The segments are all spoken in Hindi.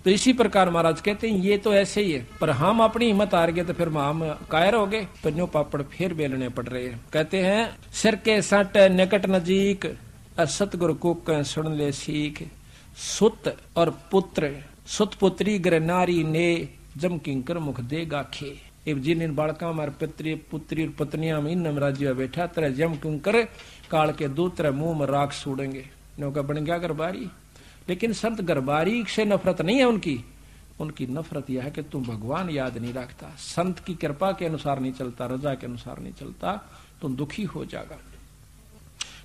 तो इसी प्रकार महाराज कहते हैं ये तो ऐसे ही है, पर हम अपनी हिम्मत हार गए तो फिर हम कायर हो गए, तो न्यू पापड़ फिर बेलने पड़ रहे हैं। कहते हैं सिर के सट निकट नजीक, सतगुरु को सुन ले सीख, सुत और पुत्र सुत पुत्री ग्र नारी ने जम किंकर मुख देगा खे। जिन इन बालका मार पित्री पुत्री और पत्नियां में इन राज्य बैठा तरह जम किंकर काल के दूसरे मुंह में राख सूडेंगे, नौका बन गया गरबारी। लेकिन संत गरबारी से नफरत नहीं है उनकी नफरत यह है कि तुम भगवान याद नहीं रखता, संत की कृपा के अनुसार नहीं चलता, रजा के अनुसार नहीं चलता, तुम दुखी हो जाएगा।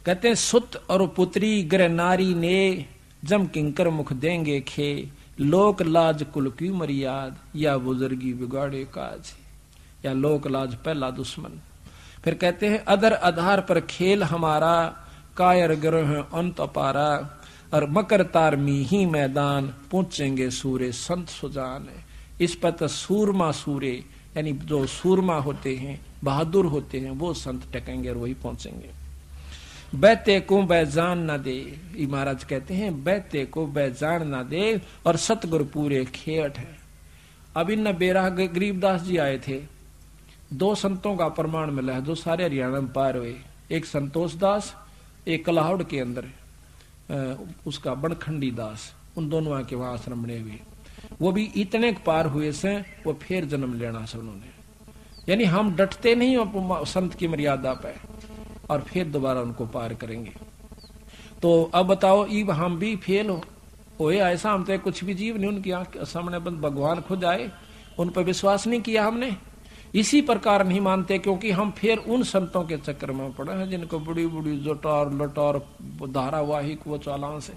कहते हैं सुत और पुत्री ग्रह नारी ने जम किंकर मुख देंगे खे, लोक लाज कुल की मर्याद या बुजुर्गी बिगाड़े काज, या लोक लाज पहला दुश्मन। फिर कहते हैं अधर आधार पर खेल हमारा, कायर ग्रह अंत अपारा, और मकर तार में ही मैदान पहुंचेंगे सूरे संत सुजान। इस पर तो सूरमा सूरे यानी जो सूरमा होते हैं बहादुर होते हैं वो संत टकेंगे और वही पहुंचेंगे। बैते को बैजान न दे, महाराज कहते हैं बैते को बैजान न दे और सतगुरु पूरे खेट है। अब इन बेरा गरीबदास जी आए थे, दो संतों का प्रमाण मिला है जो सारे हरियाणा में पार हुए, एक संतोष दास, एक कलाहौड़ के अंदर उसका बनखंडी दास, उन दोनों के वहां आश्रम बने हुए, वो भी इतने पार हुए से वो फिर जन्म लेना से उन्होंने, यानी हम डटते नहीं संत की मर्यादा पे और फिर दोबारा उनको पार करेंगे। तो अब बताओ इब हम भी फेल होए ऐसा, हम तो कुछ भी जीव नहीं उनकी आंख सामने बंद भगवान खुद आए, उन पर विश्वास नहीं किया हमने, इसी प्रकार नहीं मानते क्योंकि हम फिर उन संतों के चक्कर में पड़े हैं जिनको बड़ी बड़ी जोटार लटार धारावाहिक वो चालान से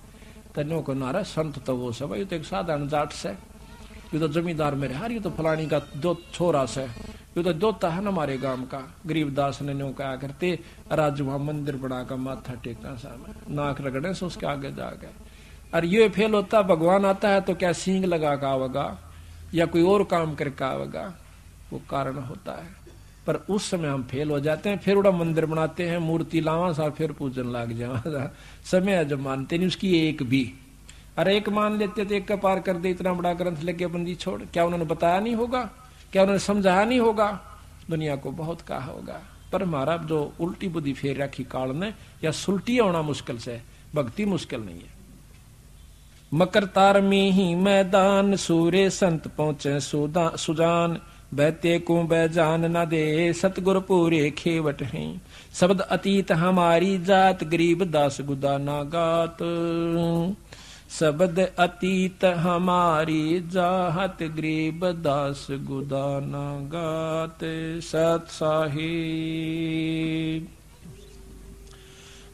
तन्यों को नारा संत तो वो सब, ये तो एक साधारण जाट से, ये तो जमींदार मेरे हार, ये तो फलानी का दो छोरा से, ये तो दोता है ना हमारे गांव का। गरीबदास ने न्यों कहा करते राज वहां मंदिर बनाकर माथा टेकना सामने, नाक रगड़े से उसके आगे जा गए। और ये फेल होता भगवान आता है तो क्या सींग लगा का आवेगा या कोई और काम करके आवेगा, वो कारण होता है। पर उस समय हम फेल हो जाते हैं, फिर उड़ा मंदिर बनाते हैं, मूर्ति लावा सा फिर पूजन लाग जावा, समय जब मानते नहीं उसकी एक भी। अरे एक मान लेते तो एक का पार कर दे, इतना बड़ा ग्रंथ लेके बंदी छोड़, क्या उन्होंने बताया नहीं होगा, क्या उन्होंने समझाया नहीं होगा, दुनिया को बहुत कहा होगा। पर हमारा जो उल्टी बुद्धि फेर रखी काल ने, या सुलटी होना मुश्किल से, भक्ति मुश्किल नहीं है। मकर तार में ही मैदान सूरे संत पहुंचे सुजान, बैते को बैजान न दे सतगुरु पूरे खेवट हैं, शब्द अतीत हमारी जात गरीब दास गुदा ना गात, शब्द अतीत हमारी जात गरीब दास गुदा ना गात। सत साहिब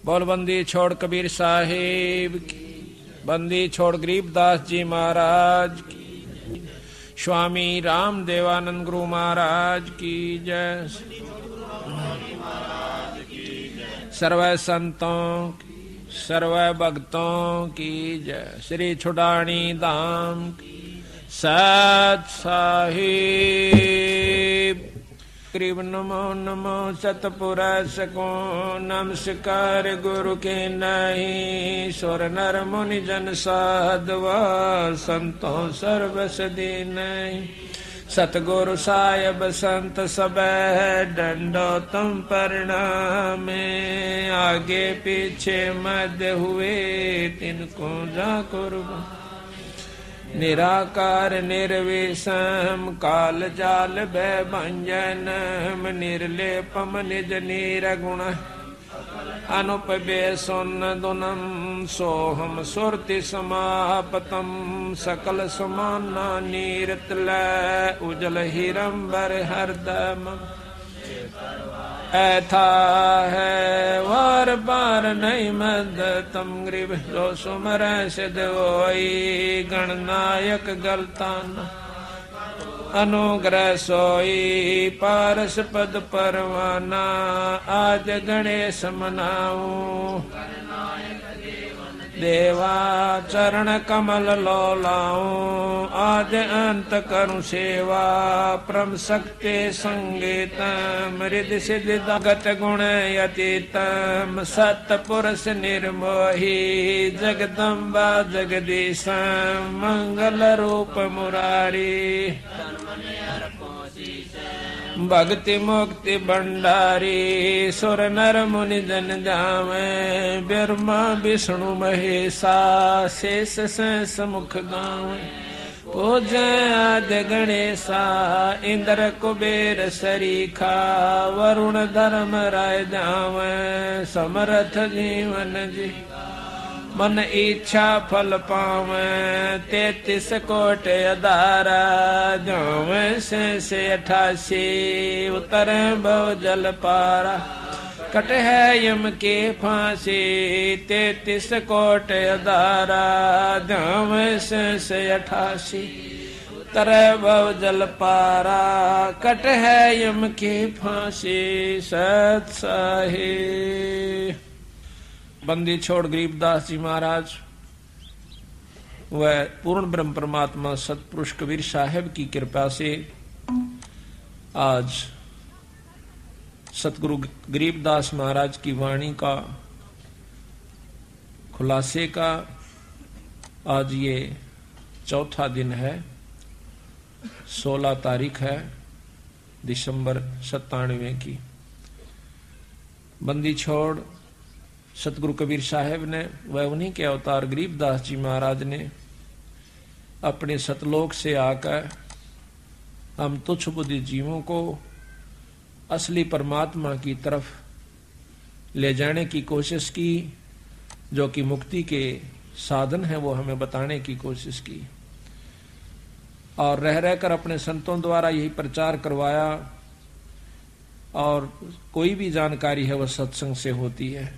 बोल बंदी छोड़ कबीर साहिब की, बंदी छोड़ गरीबदास जी महाराज की, स्वामी राम देवानंद गुरु महाराज की जय, सर्व संतों की सर्व भक्तों की जय, श्री छुड़ानी धाम की सत साहिब। ग्रीब नमो नमो सतपुरुष को नमस्कार गुरु के नहीं, सुर नर मुनि जन साधवा संतों सर्वस दीन नहीं, सतगुरु साहिब संत सब डंडो तुम परिणामे, आगे पीछे मध्य हुए तिनको जा कुर्बान, निराकार निर्विषम काल जाल भय भंजनम, निर्लेपम निज निरगुण अनुपबे सुन दुनम, सोहम सुरति समापतम सकल समाना नीरतल, उजल हिरंबर हरदम ऐथा है वार बार नहीं मद तम, ग्रीब जो सुमर सिद्ध होई गणनायक गलतान, अनुग्रह सोई पारस पद परवाना, आज गणेश मनाऊं देवा चरण कमल लो लाऊं आदि अंत करूं सेवा परम शक्ति संगीतम रिद्धि सिद्धि गत गुण अतीतम सतपुरुष निर्मोही जगदम्बा जगदीशम मंगल रूप मुरारी भक्ति मुक्ति भंडारी सुर नर मुनि जन जावे ब्रह्मा विष्णु महेशा शेष सहस मुख गावे पूजय आदि गणेशा इंद्र कुबेर सरीखा वरुण धर्म राय जावे समर्थ जीवन जी मन इच्छा फल पावे 33 कोट अदारा जावे से 88 उतरे भव जल पारा कट है यम के फांसी 33 कोट अदारा जावे से 88 उतरे भव जल पारा कट है यम के फांसी सत साहे। बंदी छोड़ गरीबदास जी महाराज वह पूर्ण ब्रह्म परमात्मा सतपुरुष कबीर साहब की कृपा से आज सतगुरु गरीबदास महाराज की वाणी का खुलासे का आज ये चौथा दिन है। 16 तारीख है दिसंबर 97 की। बंदी छोड़ सतगुरु कबीर साहब ने वह उन्हीं के अवतार गरीबदास जी महाराज ने अपने सतलोक से आकर हम तुच्छ बुद्धि जीवों को असली परमात्मा की तरफ ले जाने की कोशिश की, जो कि मुक्ति के साधन है वो हमें बताने की कोशिश की और रह रहकर अपने संतों द्वारा यही प्रचार करवाया। और कोई भी जानकारी है वह सत्संग से होती है।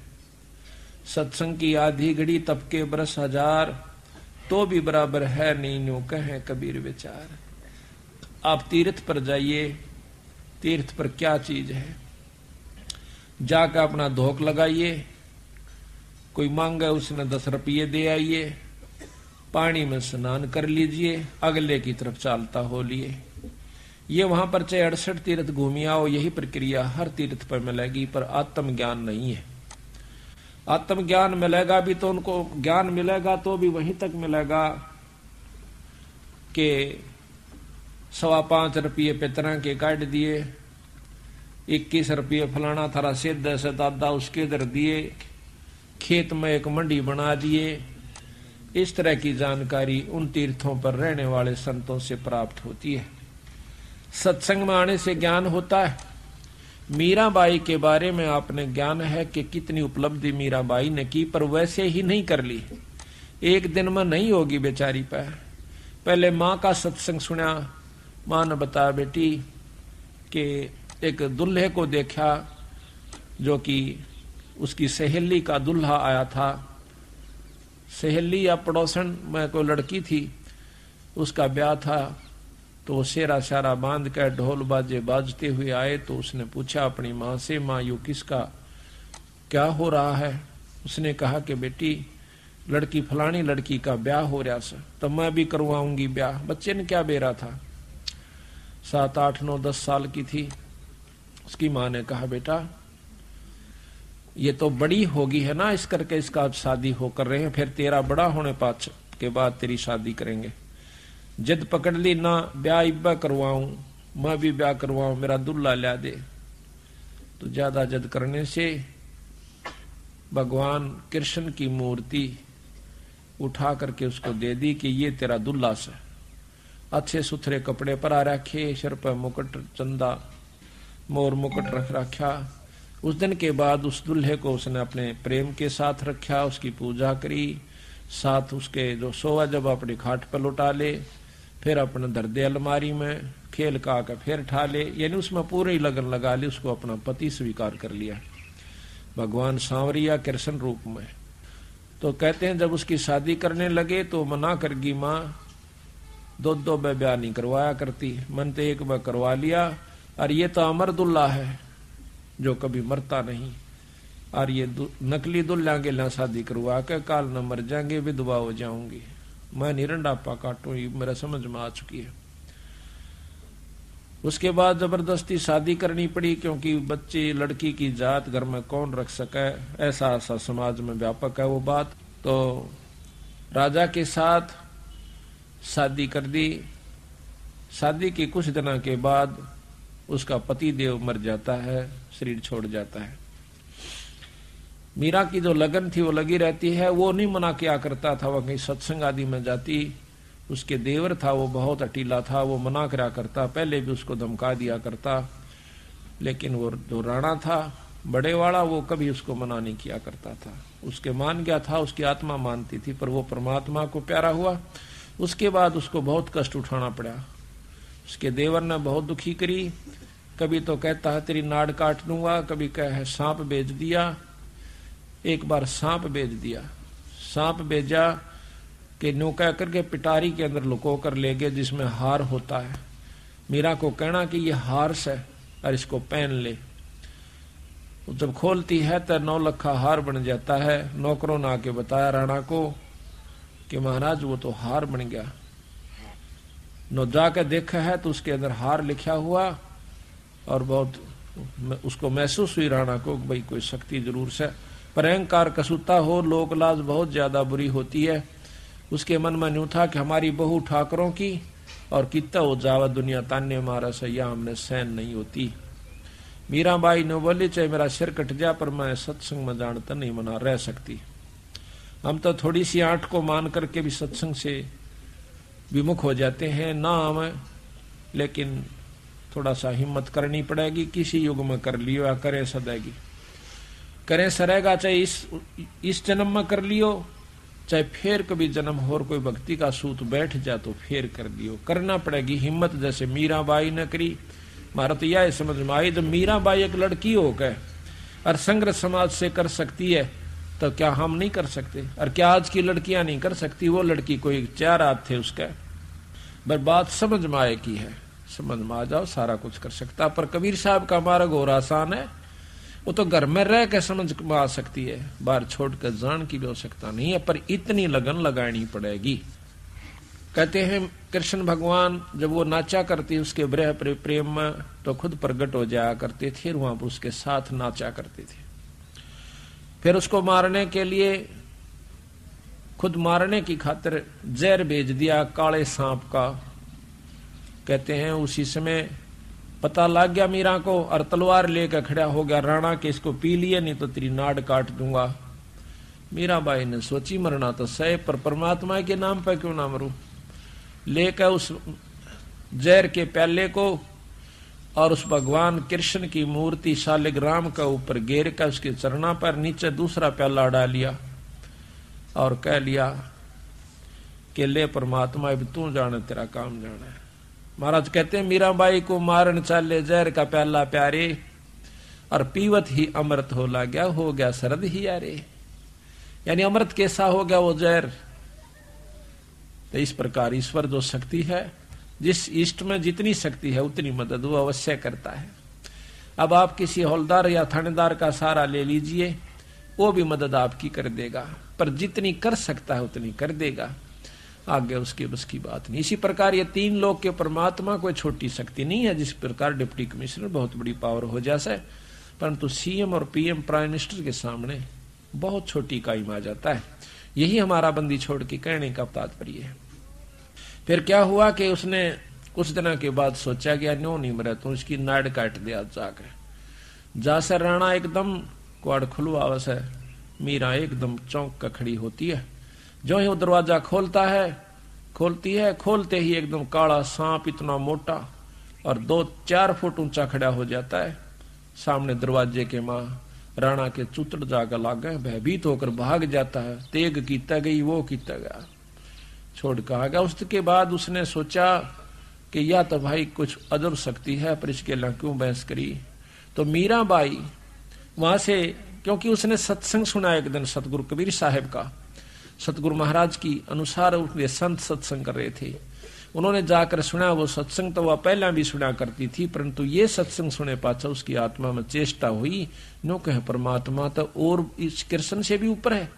सत्संग की आधी घड़ी तब के बरस हजार तो भी बराबर है नहीं न्यू कहें कबीर विचार। आप तीर्थ पर जाइए, तीर्थ पर क्या चीज है, जाकर अपना धोख लगाइए, कोई मांगे उसने 10 रुपये दे आइए, पानी में स्नान कर लीजिए, अगले की तरफ चालता हो लिए। ये वहां पर चाहे 68 तीर्थ घूमी आओ, यही प्रक्रिया हर तीर्थ पर मिलेगी, पर आत्मज्ञान नहीं है। आत्मज्ञान मिलेगा भी तो उनको ज्ञान मिलेगा तो भी वहीं तक मिलेगा कि 5.25 रुपये पितरा के काट दिए, 21 रुपये फलाना थारा सिद्ध से दादा उसके इधर दिए, खेत में एक मंडी बना दिए। इस तरह की जानकारी उन तीर्थों पर रहने वाले संतों से प्राप्त होती है। सत्संग में आने से ज्ञान होता है। मीराबाई के बारे में आपने ज्ञान है कि कितनी उपलब्धि मीराबाई ने की, पर वैसे ही नहीं कर ली। एक दिन में नहीं होगी बेचारी पर। पहले माँ का सत्संग सुना, माँ ने बताया बेटी कि एक दुल्हे को देखा जो कि उसकी सहेली का दुल्हा आया था। सहेली या पड़ोसन में कोई लड़की थी, उसका ब्याह था, तो वो सेरा सारा बांध कर ढोल बाजे बाजते हुए आए। तो उसने पूछा अपनी माँ से, माँ यू किसका क्या हो रहा है? उसने कहा कि बेटी लड़की फलानी लड़की का ब्याह हो रहा था, तो मैं भी करवाऊंगी ब्याह। बच्चे ने क्या बेरा था, 7, 8, 9, 10 साल की थी। उसकी माँ ने कहा बेटा ये तो बड़ी होगी है ना, इस करके इसका अब शादी हो कर रहे हैं, फिर तेरा बड़ा होने पाछ के बाद तेरी शादी करेंगे। जिद पकड़ ली ना, ब्याह इब्बा करवाऊं, मैं भी ब्याह करवाऊं, मेरा दुल्ला ला दे। तो ज्यादा जिद करने से भगवान कृष्ण की मूर्ति उठा करके उसको दे दी कि ये तेरा दुल्ला से। अच्छे सुथरे कपड़े पर आ रखे, सिर पर मुकुट चंदा मोर मुकुट रख रखा। उस दिन के बाद उस दुल्हे को उसने अपने प्रेम के साथ रखा, उसकी पूजा करी, साथ उसके जो सोवा जब अपनी खाट पर लौटा ले, फिर अपने धर दे अलमारी में, खेल का आकर फिर ठा ले, यानी उसमें पूरे ही लगन लगा ली, उसको अपना पति स्वीकार कर लिया भगवान सांवरिया कृष्ण रूप में। तो कहते हैं जब उसकी शादी करने लगे तो मना कर गई माँ, 2 ब्याह नहीं करवाया करती, मन तो एक बार करवा लिया, और ये तो अमर दुल्ला है जो कभी मरता नहीं। और ये नकली दुल्हा के ला शादी करवा के काल न मर जाएंगे, विधवा हो जाऊंगी, मैं निरंडापा काटूं, ये मेरा समझ में आ चुकी है। उसके बाद जबरदस्ती शादी करनी पड़ी, क्योंकि बच्चे लड़की की जात घर में कौन रख सके, ऐसा समाज में व्यापक है वो बात। तो राजा के साथ शादी कर दी। शादी के कुछ दिनों के बाद उसका पति देव मर जाता है, शरीर छोड़ जाता है। मीरा की जो लगन थी वो लगी रहती है, वो नहीं मना किया करता था, वह कहीं सत्संग आदि में जाती। उसके देवर था वो बहुत अटीला था, वो मना करा करता, पहले भी उसको धमका दिया करता, लेकिन वो जो राणा था बड़े वाला वो कभी उसको मना नहीं किया करता था। उसके मान गया था, उसकी आत्मा मानती थी, पर वो परमात्मा को प्यारा हुआ। उसके बाद उसको बहुत कष्ट उठाना पड़ा। उसके देवर ने बहुत दुखी करी, कभी तो कहता है तेरी नाड़ काट दूंगा, कभी कहे सांप बेच दिया। एक बार सांप बेच दिया, सांप बेचा कि नो कह करके पिटारी के अंदर लुको कर ले गए, जिसमें हार होता है। मीरा को कहना कि ये हार से और इसको पहन ले। जब खोलती है तो 9 लखा हार बन जाता है। नौकरों ने आके बताया राणा को कि महाराज वो तो हार बन गया। नो जाकर देखा है तो उसके अंदर हार लिखा हुआ, और बहुत उसको महसूस हुई राणा को भाई कोई शक्ति जरूर से। पर अहंकार कसूता हो, लोक लाज बहुत ज्यादा बुरी होती है। उसके मन में न्यू था कि हमारी बहू ठाकरों की, और कितना हो जावा दुनिया ताने मारा सैया हमने सहन नहीं होती। मीराबाई ने बोली चाहे मेरा सिर कट जा, पर मैं सत्संग में जानता नहीं मना रह सकती। हम तो थोड़ी सी आंट को मान करके भी सत्संग से विमुख हो जाते हैं ना हम, लेकिन थोड़ा सा हिम्मत करनी पड़ेगी। किसी युग में कर लियो या करें सदैगी, करें सरेगा, चाहे इस जन्म में कर लियो, चाहे फिर कभी जन्म और कोई भक्ति का सूत बैठ जा तो फिर कर लियो, करना पड़ेगी हिम्मत। जैसे मीराबाई ने करी। मारा तो यह समझ में आई, जब मीराबाई एक लड़की होकर और संग्रह समाज से कर सकती है तो क्या हम नहीं कर सकते? और क्या आज की लड़कियां नहीं कर सकती? वो लड़की कोई 4 हाथ थे उसका, पर बात समझ में आए की है, समझ में आ जाओ सारा कुछ कर सकता। पर कबीर साहब का मार्ग और आसान है, वो तो घर में रह के समझ में आ सकती है, बाहर छोड़कर जान की भी आवश्यकता नहीं है, पर इतनी लगन लगानी पड़ेगी। कहते हैं कृष्ण भगवान जब वो नाचा करती उसके विरह प्रेम में तो खुद प्रकट हो जाया करते थे, वहां पर उसके साथ नाचा करते थे। फिर उसको मारने के लिए, खुद मारने की खातिर जहर भेज दिया काले सांप का। कहते हैं उसी समय पता लग गया मीरा को, और तलवार लेकर खड़ा हो गया राणा के इसको पी लिए नहीं तो तेरी नाड़ काट दूंगा। मीराबाई ने सोची मरना तो सही, पर परमात्मा के नाम पर क्यों ना मरूं। लेकर उस जहर के प्याले को और उस भगवान कृष्ण की मूर्ति शालिग्राम का ऊपर घेर कर उसके चरणा पर नीचे दूसरा प्याला डाल लिया और कह लिया कि ले परमात्मा अब तू जाने तेरा काम जाना है। महाराज कहते हैं मीराबाई को मारन चाले जहर का प्याला प्यारे, और पीवत ही अमृत हो गया सरद ही यारे। यानी अमृत कैसा हो गया वो जहर। तो इस प्रकार ईश्वर जो शक्ति है, जिस इष्ट में जितनी शक्ति है उतनी मदद वो अवश्य करता है। अब आप किसी हौलदार या थानेदार का सहारा ले लीजिए, वो भी मदद आपकी कर देगा, पर जितनी कर सकता है उतनी कर देगा, आगे उसके बस की बात नहीं। इसी प्रकार ये 3 लोग के परमात्मा कोई छोटी शक्ति नहीं है। जिस प्रकार डिप्टी कमिश्नर बहुत बड़ी पावर हो जाए, परंतु सीएम और पीएम प्राइम मिनिस्टर के सामने बहुत छोटी कायम आ जाता है। यही हमारा बंदी छोड़ के कहने का तात्पर्य है। फिर क्या हुआ कि उसने कुछ दिनों के बाद सोचा गया नो नहीं मरे तो उसकी नाड़ काट दिया जाकर। जासर राणा एकदम क्वाड़ खुलवा से मीरा एकदम चौंक कर खड़ी होती है। जो ही वो दरवाजा खोलती है, खोलते ही एकदम काला सांप इतना मोटा और 2-4 फुट ऊंचा खड़ा हो जाता है सामने दरवाजे के। मां राणा के चुतड़ जाकर लागे, भयभीत होकर भाग जाता है। तेग कीता गई वो कीता गया, छोड़ कहा गया। उसके बाद उसने सोचा कि या तो भाई कुछ अदर शक्ति है, पर इसके लिए क्यों बहस करी। तो मीराबाई वहां से, क्योंकि उसने सत्संग सुना एक दिन सतगुरु कबीर साहब का, सतगुरु महाराज की अनुसार उसके संत सत्संग कर रहे थे। उन्होंने जाकर सुना। वो सत्संग तो वह पहला भी सुना करती थी, परंतु ये सत्संग सुने पाछा उसकी आत्मा में चेष्टा हुई, नो कहे परमात्मा तो और इस कृष्ण से भी ऊपर है।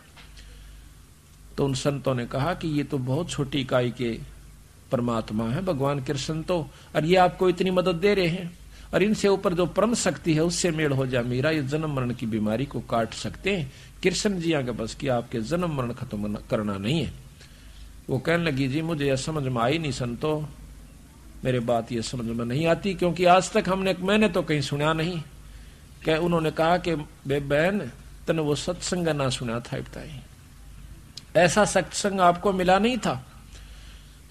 तो उन संतों ने कहा कि ये तो बहुत छोटी इकाई के परमात्मा है भगवान कृष्ण तो, और ये आपको इतनी मदद दे रहे हैं, और इनसे ऊपर जो परम शक्ति है उससे मेल हो जा मीरा, ये जन्म मरण की बीमारी को काट सकते हैं। कृष्ण जी आगे बस कि आपके जन्म मरण खत्म करना नहीं है। वो कहने लगी जी मुझे यह समझ में आई नहीं संतो, मेरे बात ये समझ में नहीं आती, क्योंकि आज तक मैंने तो कहीं सुना नहीं। क्या उन्होंने कहा कि बहन तने वो सत्संग ना सुना था, बताई ऐसा सत्संग आपको मिला नहीं था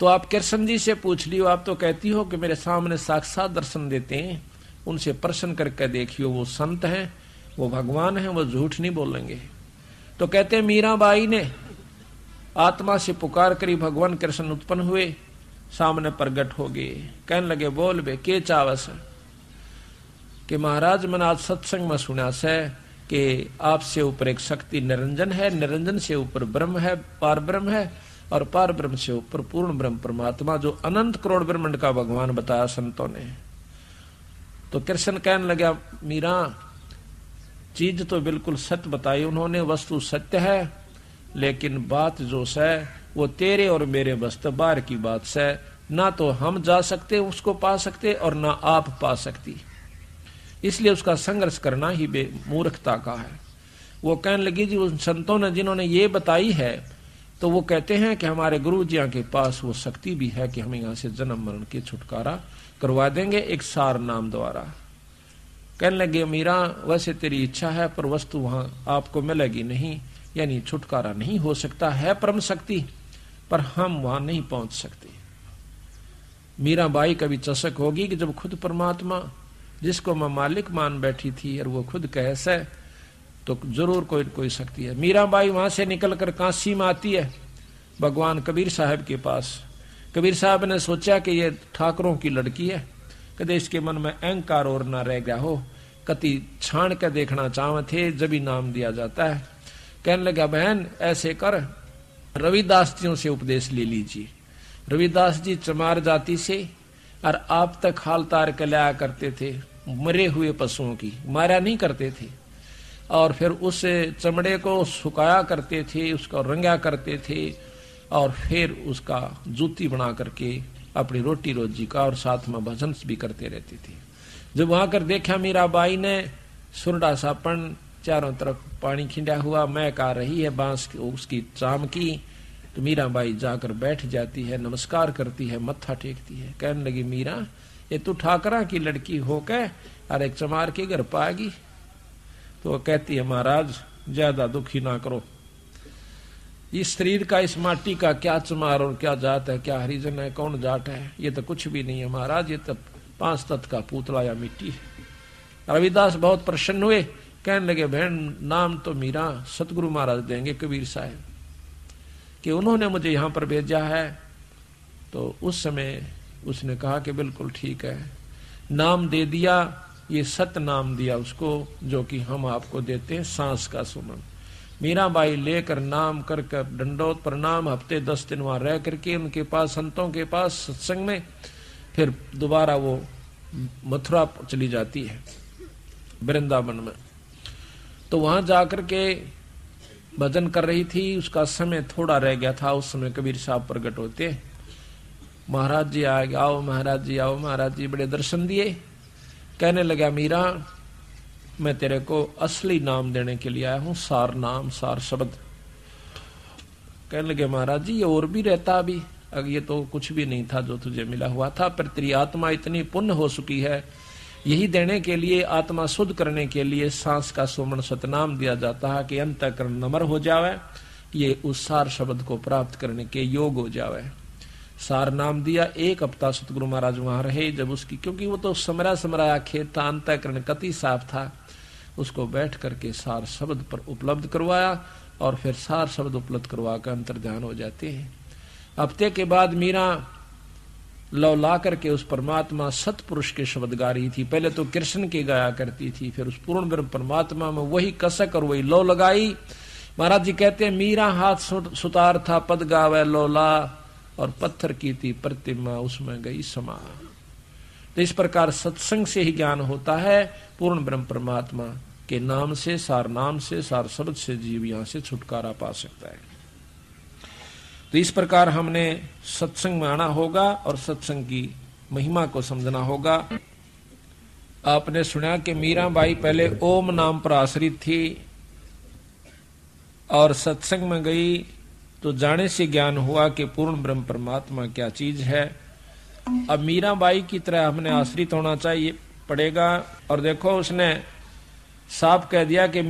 तो आप कृष्ण जी से पूछ लियो। आप तो कहती हो कि मेरे सामने साक्षात दर्शन देते हैं, उनसे प्रश्न करके देखियो, वो संत हैं, वो भगवान हैं, वो झूठ नहीं बोलेंगे। तो कहते मीराबाई ने आत्मा से पुकार करी, भगवान कृष्ण उत्पन्न हुए, सामने प्रगट हो गए। कहने लगे बोल बे के चावस कि महाराज मैंने आज सत्संग में सुना से कि आपसे ऊपर एक शक्ति निरंजन है, निरंजन से ऊपर ब्रह्म है, पार ब्रह्म है, और पार ब्रह्म से ऊपर पूर्ण ब्रह्म परमात्मा जो अनंत करोड़ ब्रह्मांड का भगवान बताया संतों ने। तो कृष्ण कहने लगा मीरा चीज तो बिल्कुल सत्य बताई उन्होंने, वस्तु सत्य है, लेकिन बात जो है वो तेरे और मेरे बस्ते बाहर की बात से, ना तो हम जा सकते उसको पा सकते और ना आप पा सकती, इसलिए उसका संघर्ष करना ही मूर्खता का है। वो कहने लगी जी उन संतों ने जिन्होंने ये बताई है तो वो कहते हैं कि हमारे गुरु जी के पास वो शक्ति भी है कि हमें यहाँ से जन्म मरण की छुटकारा करवा देंगे एक सार नाम द्वारा। कहने लगे मीरा वैसे तेरी इच्छा है पर वस्तु वहां आपको मिलेगी नहीं, यानी छुटकारा नहीं हो सकता है परम शक्ति, पर हम वहां नहीं पहुंच सकते। मीराबाई कभी चसक होगी कि जब खुद परमात्मा जिसको मैं मालिक मान बैठी थी और वो खुद कैसे, तो जरूर कोई कोई शक्ति है। मीराबाई वहां से निकलकर काशी में आती है भगवान कबीर साहब के पास। कबीर साहब ने सोचा कि ये ठाकरों की लड़की है, कदे इसके मन में अहंकार और ना रह गया हो, कति छाण के देखना चाहते थे जब ही नाम दिया जाता है। कहने लगा बहन ऐसे कर, रविदास जियों से उपदेश ले लीजिए। रविदास जी चमार जाति से और आप तक हाल तार के लाया करते थे मरे हुए पशुओं की, मारा नहीं करते थे, और फिर उस चमड़े को सुखाया करते थे, उसको रंगा करते थे, और फिर उसका जूती बना करके अपनी रोटी रोजी का और साथ में भजन भी करते रहते थे। जब वहां कर देखा मीराबाई ने सुरडा सापन चारों तरफ पानी खिंडा हुआ, महक आ रही है बांस उसकी चाम की, तो मीराबाई जाकर बैठ जाती है, नमस्कार करती है, मत्था टेकती है। कहने लगी मीरा ये तू ठाकरा की लड़की होकर और एक चमार के घर पाएगी? तो कहती है महाराज ज्यादा दुखी ना करो, इस शरीर का इस माटी का क्या चमार और क्या जात है, क्या हरिजन है, कौन जाट है, ये तो कुछ भी नहीं है महाराज, ये तो 5 तत्व का पुतला या मिट्टी है। रविदास बहुत प्रसन्न हुए, कहने लगे बहन नाम तो मीरा सतगुरु महाराज देंगे कबीर साहब कि उन्होंने मुझे यहाँ पर भेजा है। तो उस समय उसने कहा कि बिल्कुल ठीक है, नाम दे दिया, ये सत नाम दिया उसको जो कि हम आपको देते हैं, सांस का सुमन। मीराबाई लेकर नाम करके दंडोत प्रणाम, हफ्ते 10 दिन वहां रह करके उनके पास संतों के पास सत्संग में, फिर दोबारा वो मथुरा चली जाती है वृंदावन में। तो वहां जाकर के भजन कर रही थी, उसका समय थोड़ा रह गया था। उस समय कबीर साहब प्रकट होते, महाराज जी आ गए, आओ महाराज जी आओ। महाराज जी बड़े दर्शन दिए। कहने लगा मीरा मैं तेरे को असली नाम देने के लिए आया हूं, सार नाम, सार शब्द। कहने लगे महाराज जी ये और भी रहता अभी, अगर ये तो कुछ भी नहीं था जो तुझे मिला हुआ था, पर तेरी आत्मा इतनी पुण्य हो चुकी है, यही देने के लिए, आत्मा शुद्ध करने के लिए सांस का सुमन सतनाम दिया जाता है कि अंतःकरण नम्र हो जावे, ये उस सार शब्द को प्राप्त करने के योग हो जावे। सार नाम दिया। 1 हफ्ता सतगुरु महाराज वहां रहे, जब उसकी, क्योंकि वो तो समराया खेत था, अंतःकरण कति साफ था, उसको बैठ करके सार शब्द पर उपलब्ध करवाया, और फिर सार शब्द उपलब्ध करवा कर अंतर ध्यान हो जाते हैं। हफ्ते के बाद मीरा लौ ला करके उस परमात्मा सतपुरुष के शब्द गा रही थी। पहले तो कृष्ण के गाया करती थी, फिर उस पूर्ण ब्रह्म परमात्मा में वही कसक और वही लौ लगाई। महाराज जी कहते हैं मीरा हाथ सुतार था पद गावे लोला, और पत्थर की थी प्रतिमा उसमें गई समा। तो इस प्रकार सत्संग से ही ज्ञान होता है। पूर्ण ब्रह्म परमात्मा के नाम से, सार शब्द से जीव यहां से छुटकारा पा सकता है। तो इस प्रकार हमने सत्संग में आना होगा और सत्संग की महिमा को समझना होगा। आपने सुना कि मीराबाई पहले ओम नाम पर आश्रित थी और सत्संग में गई तो जाने से ज्ञान हुआ कि पूर्ण ब्रह्म परमात्मा क्या चीज है। अब मीराबाई की तरह हमने आश्रित होना चाहिए पड़ेगा। और देखो उसने साफ कह दिया कि